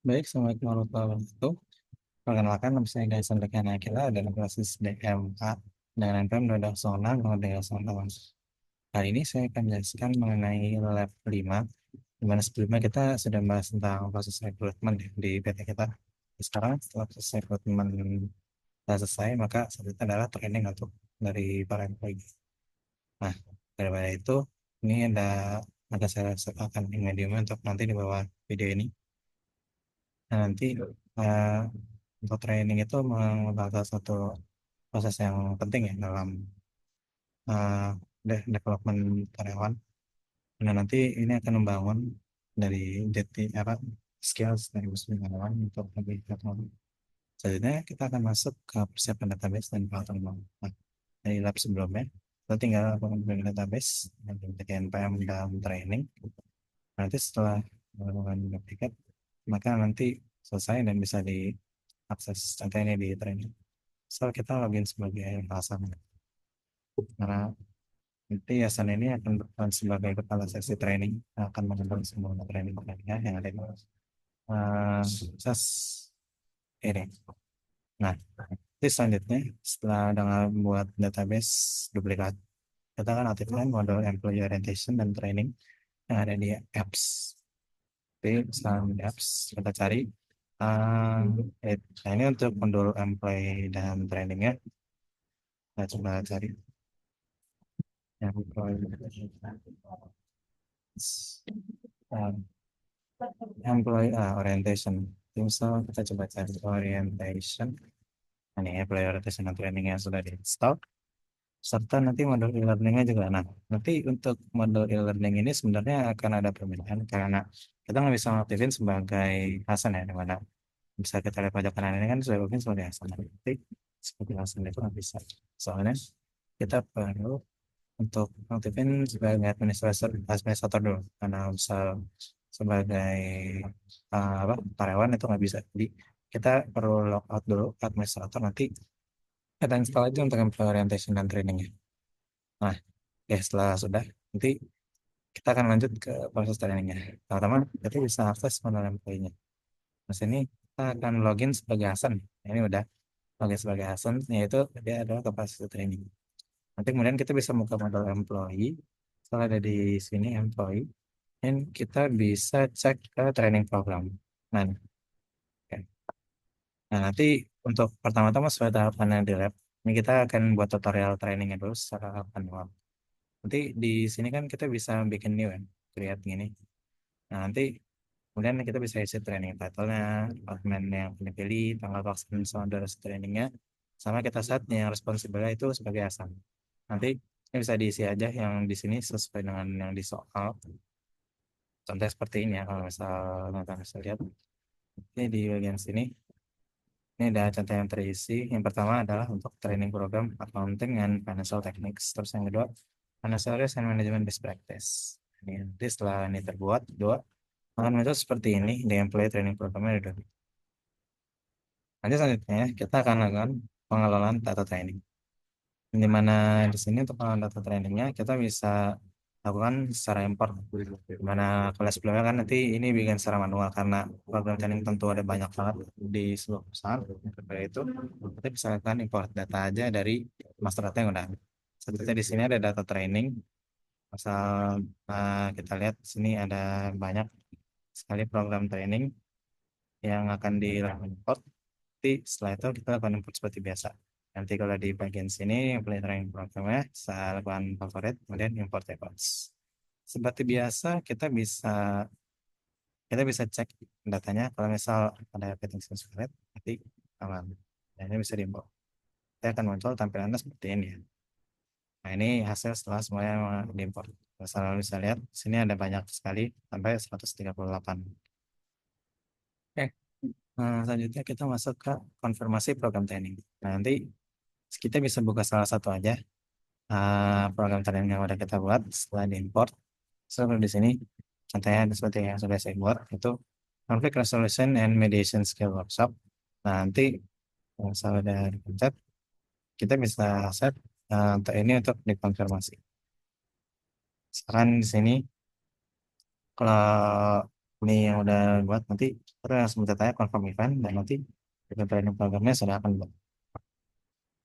Baik, Assalamualaikum warahmatullahi wabarakatuh. Perkenalkan, nama saya Gaisan Rekana Akila dalam kelas DMA dengan NPM 206 Hari ini saya akan menjelaskan mengenai lab 5, di mana sebelumnya kita sudah membahas tentang proses rekrutmen di PT kita. Sekarang setelah proses rekrutmen sudah selesai, maka selanjutnya adalah training untuk dari para employee. Nah, daripada itu, ini ada saya sertakan di medium untuk nanti di bawah video ini. Nah, nanti eh, untuk training itu merupakan satu proses yang penting ya dalam eh, development karyawan. Nah, nanti ini akan membangun dari jati apa skills dari muslim karyawan untuk lebih teknologi. Selanjutnya kita akan masuk ke persiapan database dan pengetahuan. Nah, dari lab sebelumnya kita tinggal menggunakan database dan NPM dalam training. Nanti setelah melakukan duplicate, maka nanti selesai dan bisa diakses contohnya di training. So, kita login sebagai atasan. Karena nanti yayasan ini akan berperan sebagai kepala seksi training, akan mengembangkan semua training yang ada di SAS ini. Nah, nanti selanjutnya setelah dengan buat database duplikat, kita akan aktifkan modul employee orientation dan training yang ada di apps. Jadi, sekarang di apps kita cari. Nah, ini untuk modul employee dan trainingnya, kita coba cari employee. Um, Employee orientation. Jadi misal kita coba cari orientation. Nah, ini employee orientation dan training yang sudah di-install. Serta nanti modul e-learningnya juga. Nah, nanti untuk modul e-learning ini sebenarnya akan ada perbedaan karena kita nggak bisa mengaktifin sebagai Hasan ya, di mana bisa kita lihat pojok kanan ini kan sudah mungkin sebagai Hasan. Tapi sebagai Hasan itu nggak bisa. Soalnya kita perlu untuk aktifin sebagai administrator dulu karena misal sebagai apa karyawan itu nggak bisa, jadi kita perlu logout dulu ke administrator, nanti kita install aja untuk employee orientation dan trainingnya. Nah, ya setelah sudah, nanti kita akan lanjut ke proses trainingnya. Pertama kita bisa akses manual employee-nya. Nah, sini kita akan login sebagai Hasan. Nah, ini udah login sebagai Hasan, yaitu dia adalah kapasitas training. Nanti kemudian kita bisa buka modal employee. Setelah ada di sini employee, dan kita bisa cek ke training program. Nah, oke. Nah, nanti untuk pertama-tama sesuai tahapan yang di lab, ini kita akan buat tutorial trainingnya dulu secara manual. Nanti di sini kan kita bisa bikin new kan, create gini. Nah, nanti kemudian kita bisa isi training title-nya, departemen yang pilih, tanggal pelaksanaan sama durasi trainingnya, sama kita set yang responsibel itu sebagai asam. Nanti ini bisa diisi aja yang di sini sesuai dengan yang di soal. Contoh seperti ini ya, kalau misal teman bisa lihat. Ini di bagian sini, ini ada contoh yang terisi. Yang pertama adalah untuk training program accounting and financial techniques. Terus yang kedua, financial risk and management best practice. Ini nanti setelah ini terbuat, dua, akan muncul seperti ini di employee training programnya ada. Nanti selanjutnya kita akan lakukan pengelolaan data training. Di mana di sini untuk pengelolaan data trainingnya kita bisa lakukan secara import. Di mana kalau sebelumnya kan nanti ini bikin secara manual karena program training tentu ada banyak banget di seluruh perusahaan. Karena itu kita bisa lakukan import data aja dari master data yang udah ada. Seperti di sini ada data training. Asal kita lihat di sini ada banyak sekali program training yang akan dilakukan import. Nanti setelah itu kita lakukan import seperti biasa. Nanti kalau di bagian sini yang peletaran programnya saya lakukan favorit, kemudian import records. Seperti biasa kita bisa cek datanya. Kalau misal ada fitting surat, nanti aman. Dan ini bisa diimport. Kita akan muncul tampilannya seperti ini ya. Nah, ini hasil setelah semuanya diimport. Kalau bisa lihat, sini ada banyak sekali sampai 138. Oke. Nah, selanjutnya kita masuk ke konfirmasi program training. Nah, nanti kita bisa buka salah satu aja program training yang udah kita buat setelah diimport. Seperti di sini, contohnya seperti yang sudah saya buat, itu conflict resolution and mediation skill workshop. Nah, nanti kalau udah dipencet, kita bisa set untuk ini untuk dikonfirmasi. Sekarang di sini, kalau ini yang udah buat nanti kita langsung mencet aja confirm event dan nanti event training programnya sudah akan buat.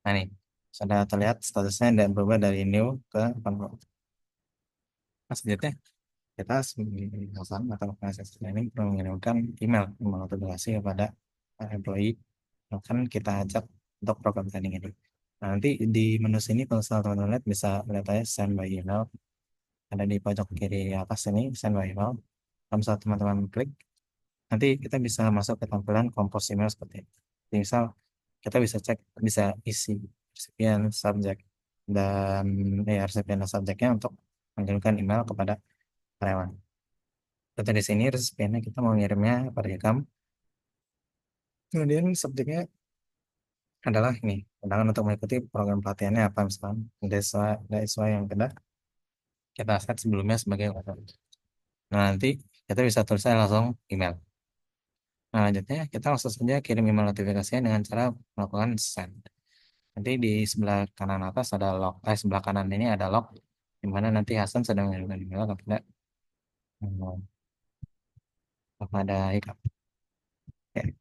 Nah ini sudah terlihat statusnya dan berubah dari new ke confirm. Nah, selanjutnya kita perusahaan atau organisasi training perlu mengirimkan email notifikasi kepada employee yang akan kita ajak untuk program training ini. Nah, nanti di menu sini kalau misalnya teman-teman lihat bisa lihat aja send by email, ada di pojok kiri atas ini send by email. Kalau misalnya teman-teman klik, nanti kita bisa masuk ke tampilan compose email seperti ini. Jadi misal kita bisa cek, bisa isi recipient, subject, dan recipient dan subjeknya untuk mengirimkan email kepada karyawan. Contoh di sini recipientnya kita mau ngirimnya pada kamu. Kemudian subjeknya adalah ini, undangan untuk mengikuti program pelatihannya apa misalkan. Desa yang kedua kita set sebelumnya sebagai owner. Nah, nanti kita bisa tulis aja langsung email. Nah, lanjutnya kita langsung saja kirim email notifikasinya dengan cara melakukan send. Nanti di sebelah kanan atas ada log, sebelah kanan ini ada log, di mana nanti Hasan sedang mengirimkan email hmm, kepada Hikam. Oke.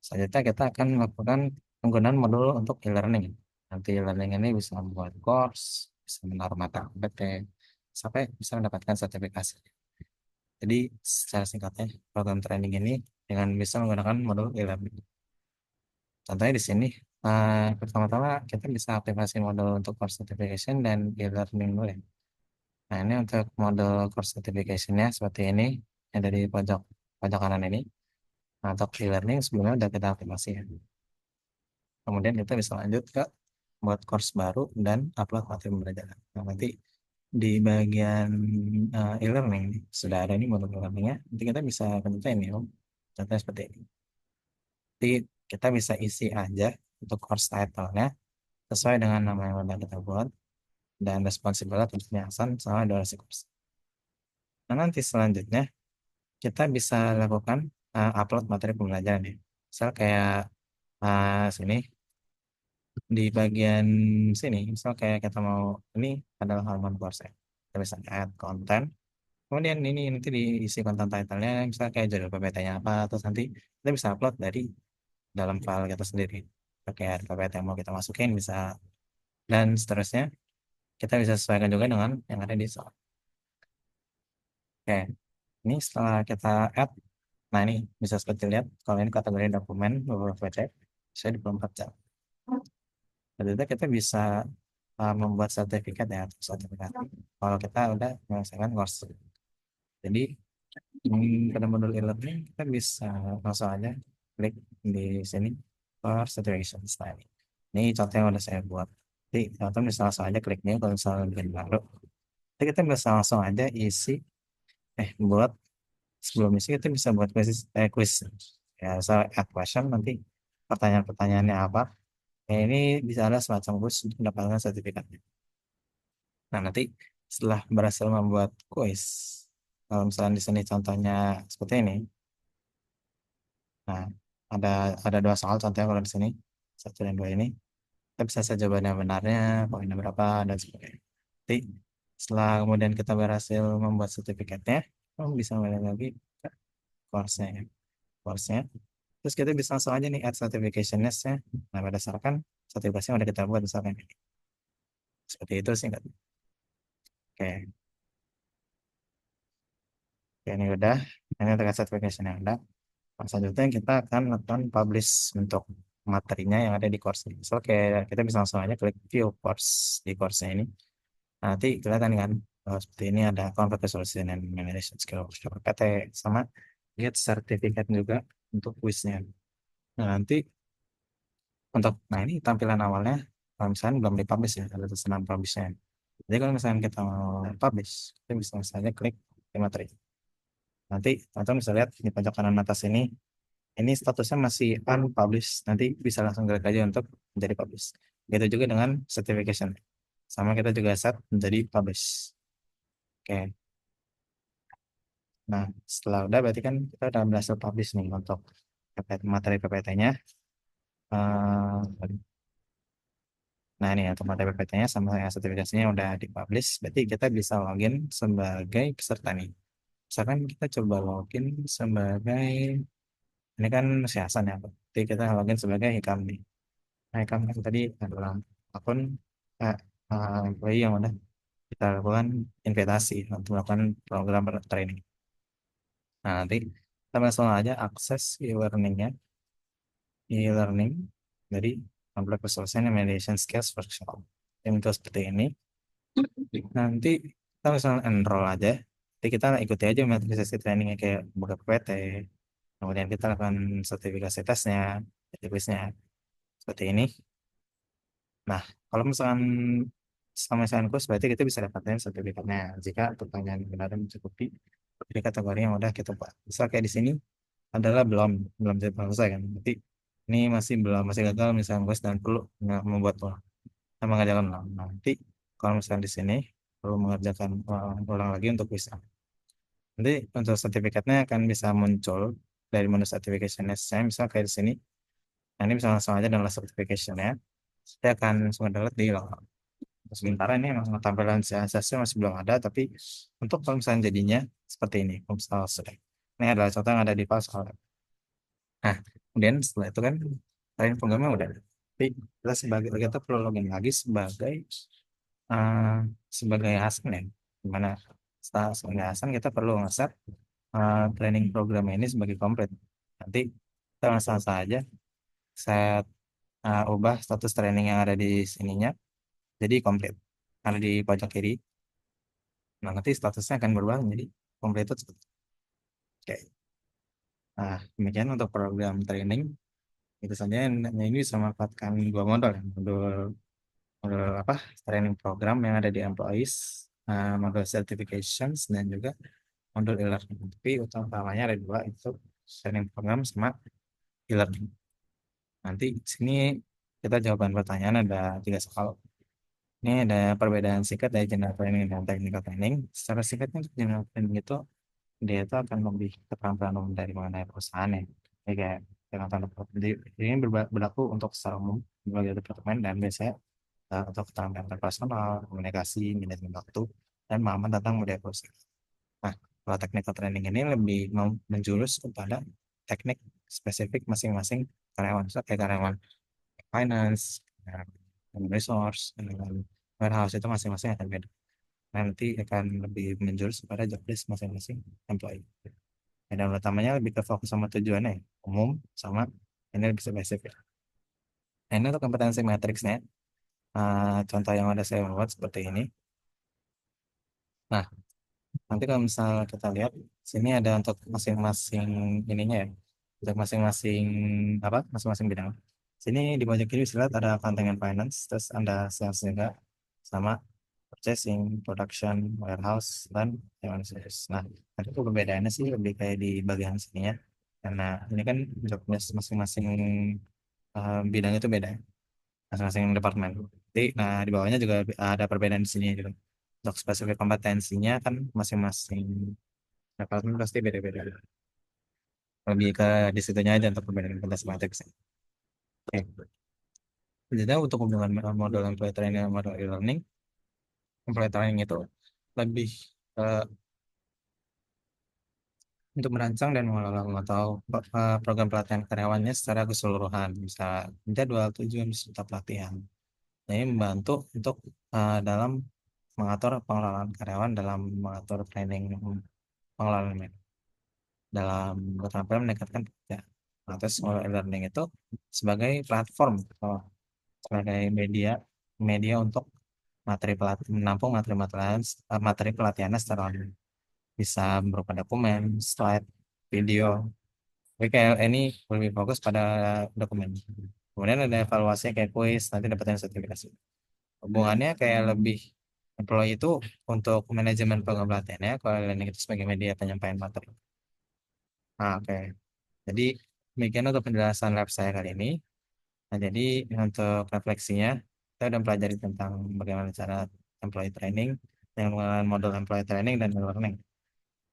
Selanjutnya kita akan melakukan penggunaan modul untuk e-learning. Nanti e-learning ini bisa membuat course, bisa menaruh mata PT, sampai bisa mendapatkan sertifikasi. Jadi secara singkatnya program training ini dengan bisa menggunakan modul e-learning. Contohnya di sini, pertama-tama kita bisa aktifasi modul untuk course certification dan e-learning dulu ya. Nah ini untuk modul course certification-nya seperti ini, yang dari pojok pojok kanan ini. Nah, untuk e-learning sebelumnya sudah kita aktifasi ya. Kemudian kita bisa lanjut ke buat course baru dan upload materi pembelajaran. Nah, nanti di bagian e-learning sudah ada ini modul e-learningnya. Nanti kita bisa tentuin ini, Om. Contohnya seperti ini. Jadi kita bisa isi aja untuk course title-nya sesuai dengan nama yang sudah kita buat dan responsible tentunya Hasan sama durasi course. Nah, nanti selanjutnya kita bisa lakukan upload materi pembelajaran ya. Misal kayak sini di bagian sini, misal kayak kita mau ini adalah halaman course ya. Kita bisa add konten. Kemudian ini nanti diisi konten title-nya, misal kayak judul PPT-nya apa, terus nanti kita bisa upload dari dalam file kita sendiri. Kayak PPT yang mau kita masukin bisa dan seterusnya kita bisa sesuaikan juga dengan yang ada di soal. Oke, ini setelah kita add, nah ini bisa seperti lihat kalau ini kategori dokumen beberapa PPT saya 24 jam. Jadi kita bisa membuat sertifikat ya, atau sertifikat kalau kita udah menyelesaikan course. Jadi pada modul e-learning kita bisa langsung aja klik di sini for certification style. Ini contoh yang udah saya buat. Jadi atau bisa langsung aja kliknya kalau misalnya bikin baru. Jadi kita bisa langsung aja isi buat sebelum isi kita bisa buat quiz ya, misal add question nanti pertanyaan-pertanyaannya apa. Ini bisa ada semacam quiz untuk mendapatkan sertifikatnya. Nah, nanti setelah berhasil membuat quiz, kalau misalnya di sini contohnya seperti ini, nah ada dua soal contohnya kalau di sini satu dan dua ini, kita bisa saja jawabannya benarnya, poinnya berapa dan sebagainya. Nanti setelah kemudian kita berhasil membuat sertifikatnya, bisa mulai lagi ke course-nya, ya. Course-nya. Terus kita bisa langsung aja nih add certification list-nya. Nah, berdasarkan sertifikasi yang udah kita buat misalkan ini. Seperti itu singkat. Oke. Oke, ini udah. Ini untuk certification yang udah. Selanjutnya kita akan lakukan publish untuk materinya yang ada di course ini. So, kayak kita bisa langsung aja klik view course di course ini. Nanti kelihatan kan seperti ini ada conflict resolution and management skill workshop PT sama get sertifikat juga untuk quiznya. Nah, nanti nah ini tampilan awalnya kalau misalnya belum dipublish ya, ada tulisan publishnya. Jadi kalau misalnya kita mau publish, kita bisa misalnya klik di materi. Nanti teman-teman bisa lihat di pojok kanan atas ini statusnya masih unpublished. Nanti bisa langsung klik aja untuk menjadi publish. Begitu juga dengan certification. Sama kita juga set menjadi publish. Oke. Nah, setelah udah berarti kan kita udah berhasil publish nih untuk materi PPT-nya. Nah, ini untuk materi PPT-nya sama sertifikasinya udah dipublish. Berarti kita bisa login sebagai peserta nih. Misalkan kita coba login sebagai, ini kan si Hasan ya, jadi kita login sebagai Hikam nih. Nah, Hikam kan tadi adalah akun eh, employee yang udah kita lakukan invitasi untuk melakukan program training. Nah, nanti kita langsung aja akses e-learningnya, e-learning dari Complex Resource and Mediation Skills Workshop. Yang itu seperti ini. Nanti kita langsung enroll aja. Nanti kita ikuti aja materi sesi trainingnya kayak buka PPT. Kemudian kita lakukan sertifikasi tesnya, jadi kuisnya seperti ini. Nah, kalau misalkan selama misalkan kurs berarti kita bisa dapatkan sertifikatnya jika pertanyaan benar mencukupi dari kategori yang udah kita buat. Misal kayak di sini adalah belum belum selesai kan. Berarti ini masih gagal misalkan kurs dan perlu membuat ulang, mengerjakan ulang. Nah, nanti kalau misalkan di sini perlu mengerjakan ulang lagi untuk kuisnya. Nanti untuk sertifikatnya akan bisa muncul dari menu certification saya misal kayak di sini. Nah, ini bisa langsung aja download certification-nya. Saya akan langsung download di lokal. Sementara ini memang tampilan CSS-nya masih belum ada, tapi untuk kalau misalnya jadinya seperti ini, kalau misalnya sudah. Ini adalah contoh yang ada di file soal. Nah, kemudian setelah itu kan lain programnya udah. Tapi kita perlu login lagi eh, sebagai Hasan ya. Dimana setelah sebagai Hasan kita perlu nge-set training program ini sebagai komplit. Nanti kita langsung saja set ubah status training yang ada di sininya jadi komplit. Ada di pojok kiri. Nah, nanti statusnya akan berubah menjadi completed. Oke. Nah, demikian untuk program training. Itu saja ini bisa memanfaatkan dua modul, ya. Modul apa? Training program yang ada di employees, modul certifications dan juga modul e-learning. Tapi utamanya ada dua itu training program sama e-learning. Nanti di sini kita jawaban pertanyaan ada tiga soal. Ini ada perbedaan singkat dari general training dan technical training. Secara singkatnya untuk general training itu dia itu akan lebih keterampilan umum dari mengenai perusahaan ya. Jadi kayak dengan tanda kutip, jadi ini berlaku untuk secara umum berbagai departemen dan biasanya untuk keterampilan personal, komunikasi, manajemen waktu, dan pemahaman tentang budaya perusahaan. Nah, kalau technical training ini lebih menjurus kepada teknik spesifik masing-masing karyawan. So, kayak karyawan finance, karyawan resource, karyawan warehouse itu masing-masing akan beda. Nanti akan lebih menjurus pada job desk masing-masing employee. Dan utamanya lebih ke fokus sama tujuannya, ya, umum sama ini lebih spesifik. Nah, ini untuk kompetensi matriksnya. Contoh yang ada saya buat seperti ini. Nah, nanti kalau misal kita lihat, sini ada untuk masing-masing ininya ya, untuk masing-masing apa, masing-masing bidang. Sini di pojok kiri bisa lihat ada accounting and finance, terus ada sales juga, sama purchasing, production, warehouse, dan human service. Nah, ada tuh perbedaannya sih lebih kayak di bagian sini ya. Karena ini kan job desk masing-masing bidang itu beda, ya, masing-masing departemen. Jadi, nah di bawahnya juga ada perbedaan di sini juga. Untuk spesifik kompetensinya kan masing-masing departemen pasti beda-beda. Lebih ke di situnya aja untuk perbedaan kompetensi matriks. Oke. Jadi untuk hubungan model employee training dan model e-learning, employee training itu lebih eh, untuk merancang dan mengelola atau program pelatihan karyawannya secara keseluruhan, bisa jadwal, tujuan, serta pelatihan. Ini membantu untuk dalam mengatur pengelolaan karyawan dalam mengatur training pengelolaan dalam keterampilan meningkatkan kerja. Nah, terus e-learning itu sebagai platform atau sebagai media media untuk menampung materi pelatihannya secara online. Bisa berupa dokumen, slide, video. Tapi kayak ini lebih fokus pada dokumen. Kemudian ada evaluasi kayak kuis, nanti dapatnya sertifikasi. Hubungannya kayak lebih employee itu untuk manajemen program pelatihannya, kalau learning itu sebagai media penyampaian materi. Nah, oke. Jadi demikian untuk penjelasan lab saya kali ini. Nah, jadi untuk refleksinya, kita udah pelajari tentang bagaimana cara employee training, yang menggunakan model employee training dan learning.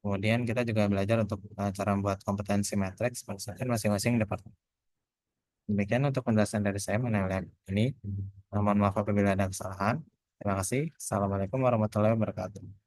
Kemudian kita juga belajar untuk cara membuat kompetensi matrix berdasarkan masing-masing departemen. Demikian untuk penjelasan dari saya mengenai lab ini. Mohon maaf apabila ada kesalahan. Terima kasih. Assalamualaikum warahmatullahi wabarakatuh.